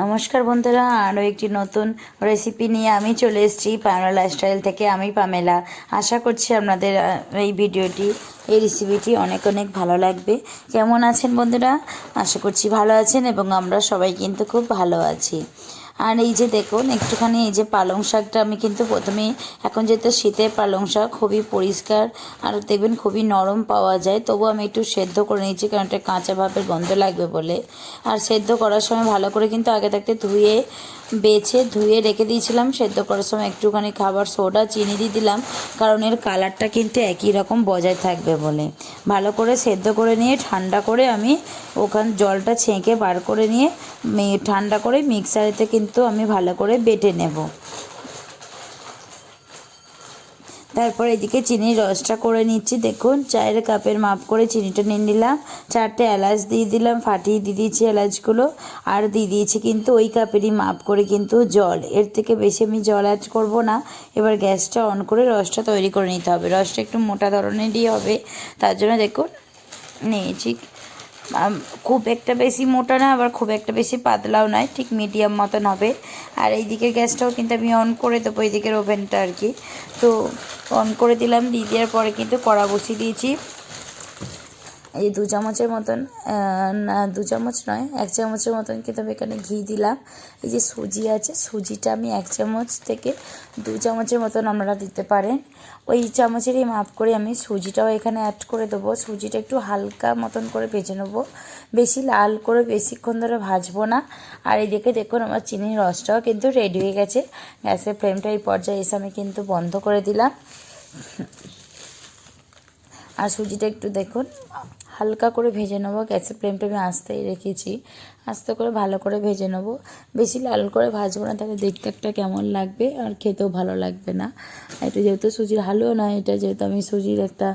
নমস্কার বন্ধুরা, আরও একটি নতুন রেসিপি নিয়ে আমি চলে এসেছি পামেলা লাইফস্টাইল থেকে। আমি পামেলা। আশা করছি আপনাদের এই ভিডিওটি, এই রেসিপিটি অনেক অনেক ভালো লাগবে। কেমন আছেন বন্ধুরা? আশা করছি ভালো আছেন এবং আমরা সবাই কিন্তু খুব ভালো আছি। আর এই যে দেখুন, একটুখানি এই যে পালং শাকটা আমি কিন্তু প্রথমেই, এখন যেহেতু শীতের পালং শাক খুবই পরিষ্কার আর দেখবেন খুবই নরম পাওয়া যায়, তবু আমি একটু সেদ্ধ করে নিয়েছি, কারণ একটা কাঁচা ভাবের গন্ধ লাগবে বলে। আর সেদ্ধ করার সময় ভালো করে কিন্তু আগে থাকতে ধুয়ে রেখে দিয়েছিলাম। সেদ্ধ করার সময় একটুখানি খাবার সোডা, চিনি দিয়ে দিলাম, কারণ এর কালারটা কিন্তু একই রকম বজায় থাকবে বলে। ভালো করে সেদ্ধ করে নিয়ে ঠান্ডা করে আমি জলটা ছেঁকে বার করে নিয়ে ঠান্ডা করে মিক্সারেতে কিন্তু আমি ভালো করে বেটে নেব। তারপর এদিকে চিনির রসটা করে নিচ্ছি। দেখুন, চায়ের কাপের মাপ করে চিনিটা নিয়ে নিলাম। 4টে এলাচ দিয়ে দিলাম, ফাটিয়ে দিয়ে দিয়েছি এলাচগুলো। আর দিয়ে দিয়েছি কিন্তু ওই কাপেরই মাপ করে কিন্তু জল। এর থেকে বেশি আমি জল অ্যাড করব না। এবার গ্যাসটা অন করে রসটা তৈরি করে নিতে হবে। রসটা একটু মোটা ধরনেরই হবে, তার জন্য দেখুন নিয়েছি। খুব একটা বেশি মোটা না, আবার খুব একটা বেশি পাতলাও নয়, ঠিক মিডিয়াম মতন হবে। আর এই দিকের গ্যাসটাও কিন্তু আমি অন করে দেবো, এই দিকের ওভেনটা আর কি। তো অন করে দিলাম, দিয়ে দেওয়ার পরে কিন্তু কড়া বসিয়ে দিয়েছি। এই 2 চামচের মতন, না 2 চামচ নয়, 1 চামচের মতন কিন্তু আমি এখানে ঘি দিলাম। এই যে সুজি আছে, সুজিটা আমি 1 চামচ থেকে 2 চামচের মতন আপনারা দিতে পারেন। ওই চামচেরই মাপ করে আমি সুজিটাও এখানে অ্যাড করে দেবো। সুজিটা একটু হালকা মতন করে ভেজে নেবো, বেশি লাল করে বেশিক্ষণ ধরে ভাজবো না। আর এইদিকে দেখুন, আমার চিনির রসটাও কিন্তু রেডি হয়ে গেছে। গ্যাসের ফ্লেমটা এই পর্যায়ে এসে আমি কিন্তু বন্ধ করে দিলাম। আর সুজিটা একটু দেখুন হালকা করে ভেজে নেবো। গ্যাসের ফ্লেমটা আমি আস্তেই রেখেছি, আস্তে করে ভালো করে ভেজে নেবো। বেশি লাল করে ভাজবো না, তাহলে দেখতে একটা কেমন লাগবে আর খেতেও ভালো লাগবে না। এটা যেহেতু সুজির হালুয়া নয়, এটা যেহেতু আমি সুজির একটা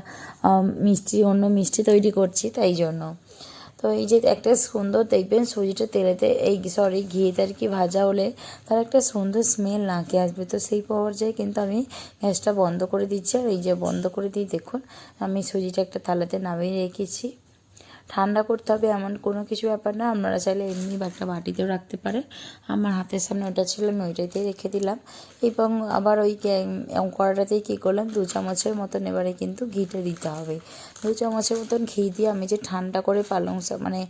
অন্য মিষ্টি তৈরি করছি, তাই জন্য। তো এই যে একটা সুন্দর দেখবেন সুজিটা তেলেতে ঘিতে আর কি ভাজা হলে তার একটা সুন্দর স্মেল নাকে আসবে। তো সেই পর্যায়ে কিন্তু আমি গ্যাসটা বন্ধ করে দিচ্ছি। আর এই যে বন্ধ করে দিয়ে দেখুন, আমি সুজিটা একটা থালাতে নামিয়ে রেখেছি। ঠান্ডা করতে হবে এমন কোনো কিছু ব্যাপার না, আপনারা চাইলে এমনি একটা বাটিতেও রাখতে পারেন। আমার হাতের সামনে ওটা ছিল, আমি ওইটাতেই রেখে দিলাম। এবং আবার ওই কড়াটাতেই কী করলাম, 2 চামচের মতন এবারে কিন্তু ঘিটা দিতে হবে। 2 চামচের মতন ঘি দিয়ে আমি যে ঠান্ডা করে পালং শাক, মানে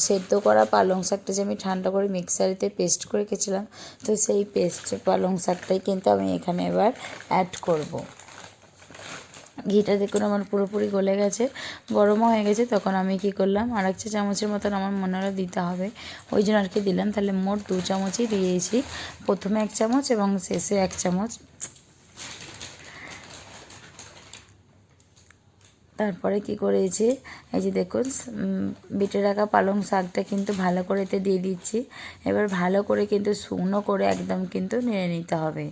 সেদ্ধ করা পালং শাকটা যে আমি ঠান্ডা করে মিক্সারেতে পেস্ট করে রেখেছিলাম, তো সেই পালং শাকটাই কিন্তু আমি এখানে এবার অ্যাড করব। ঘিটা দেখুন আমার পুরোপুরি গলে গেছে, গরমও হয়ে গেছে। তখন আমি কি করলাম, আর 1 চামচের মতন আমার মনে হলো দিতে হবে, ওই জন্য আর কি দিলাম। তাহলে মোট 2 চামচই দিয়েছি, প্রথমে 1 চামচ এবং শেষে 1 চামচ। তারপরে কি করেছি, এই যে দেখুন বেটে রাখা পালং শাকটা কিন্তু ভালো করে এতে দিয়ে দিচ্ছি। এবার ভালো করে কিন্তু শুকনো করে একদম কিন্তু নেড়ে নিতে হবে।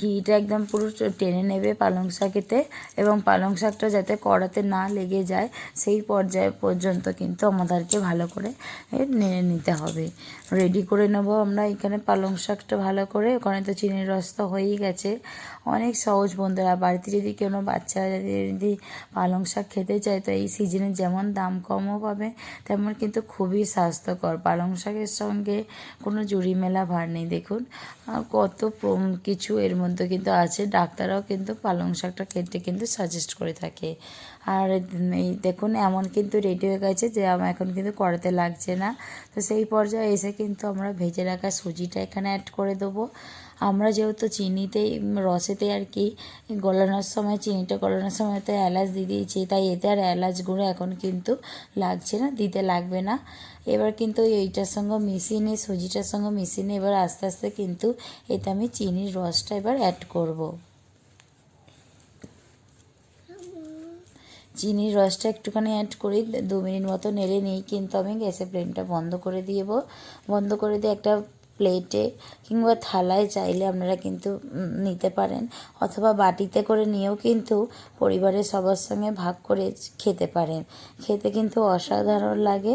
ঘিটা একদম পুরো টেনে নেবে পালং শাকেতে, এবং পালং শাকটা যাতে কড়াতে না লেগে যায় সেই পর্যায় পর্যন্ত কিন্তু আমাদেরকে ভালো করে নেড়ে নিতে হবে। রেডি করে নেব আমরা এখানে পালং শাকটা ভালো করে। ওখানে তো চিনির রস তো হয়েই গেছে। অনেক সহজ বন্ধুরা, বাড়িতে যদি কোনো বাচ্চারা যদি পালং শাক খেতে চায়, তো এই সিজনে যেমন দাম কমও পাবে, তেমন কিন্তু খুবই স্বাস্থ্যকর। পালং শাকের সঙ্গে কোনো জুড়ি মেলা ভার নেই। দেখুন কত কিছু এর মধ্যে কিন্তু আছে। ডাক্তাররাও কিন্তু পালং শাকটা খেতে কিন্তু সাজেস্ট করে থাকে। আর এই দেখুন এমন কিন্তু রেডি হয়ে গেছে যে আমার এখন কিন্তু কড়াতে লাগছে না। তো সেই পর্যায়ে এসে কিন্তু আমরা ভেজে রাখা সুজিটা এখানে অ্যাড করে দেবো। আমরা যেহেতু চিনিতেই রসেতে আর কি গলানোর সময়, চিনিটা গলানোর সময় তো এলাচ দিয়ে দিয়েছি, তাই এতে আর এলাচ গুঁড়ো এখন কিন্তু লাগছে না, দিতে লাগবে না। এবার কিন্তু এইটার সঙ্গে মিশিয়ে নিয়ে, সুজিটার সঙ্গে মিশিয়ে নিয়ে এবার আস্তে আস্তে কিন্তু এতে আমি চিনির রসটা এবার অ্যাড করব। চিনির রসটা একটুখানি অ্যাড করি, 2 মিনিট মতো নেড়ে নিই কিন্তু আমি গ্যাসের ফ্লেমটা বন্ধ করে দিব। বন্ধ করে দিয়ে একটা প্লেটে কিংবা থালায় চাইলে আপনারা কিন্তু নিতে পারেন, অথবা বাটিতে করে নিয়েও কিন্তু পরিবারের সবার সঙ্গে ভাগ করে খেতে পারেন। খেতে কিন্তু অসাধারণ লাগে।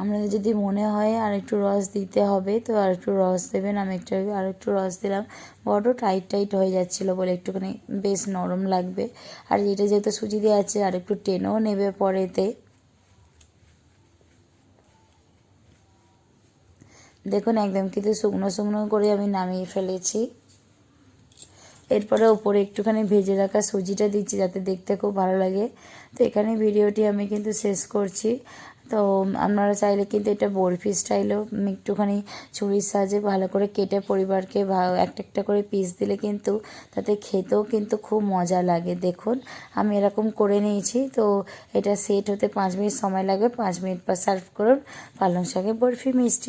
আপনাদের যদি মনে হয় আর একটু রস দিতে হবে তো আর একটু রস দেবেন। আমি আর একটু রস দিলাম। বড্ড টাইট টাইট হয়ে যাচ্ছিলো বলে একটুখানি বেশ নরম লাগবে। আর এটা যেহেতু সুজি দিয়ে আছে আর একটু টেনেও নেবে পরেতে। দেখুন একদম কিন্তু শুকনো শুকনো করে আমি নামিয়ে ফেলেছি। এরপরে ওপরে একটুখানি ভেজে রাখা সুজিটা দিচ্ছি যাতে দেখতে খুব ভালো লাগে। তো এখানে ভিডিওটি আমি কিন্তু শেষ করছি। তো আপনারা চাইলে কিন্তু এটা বরফি স্টাইলেও একটুখানি ছুরির সাহায্যে ভালো করে কেটে পরিবারকে একটা একটা করে পিস দিলে কিন্তু তাতে খেতেও কিন্তু খুব মজা লাগে। দেখুন আমি এরকম করে নিয়েছি। তো এটা সেট হতে 5 মিনিট সময় লাগবে। 5 মিনিট পর সার্ভ করুন পালং শাকের বরফি মিষ্টি।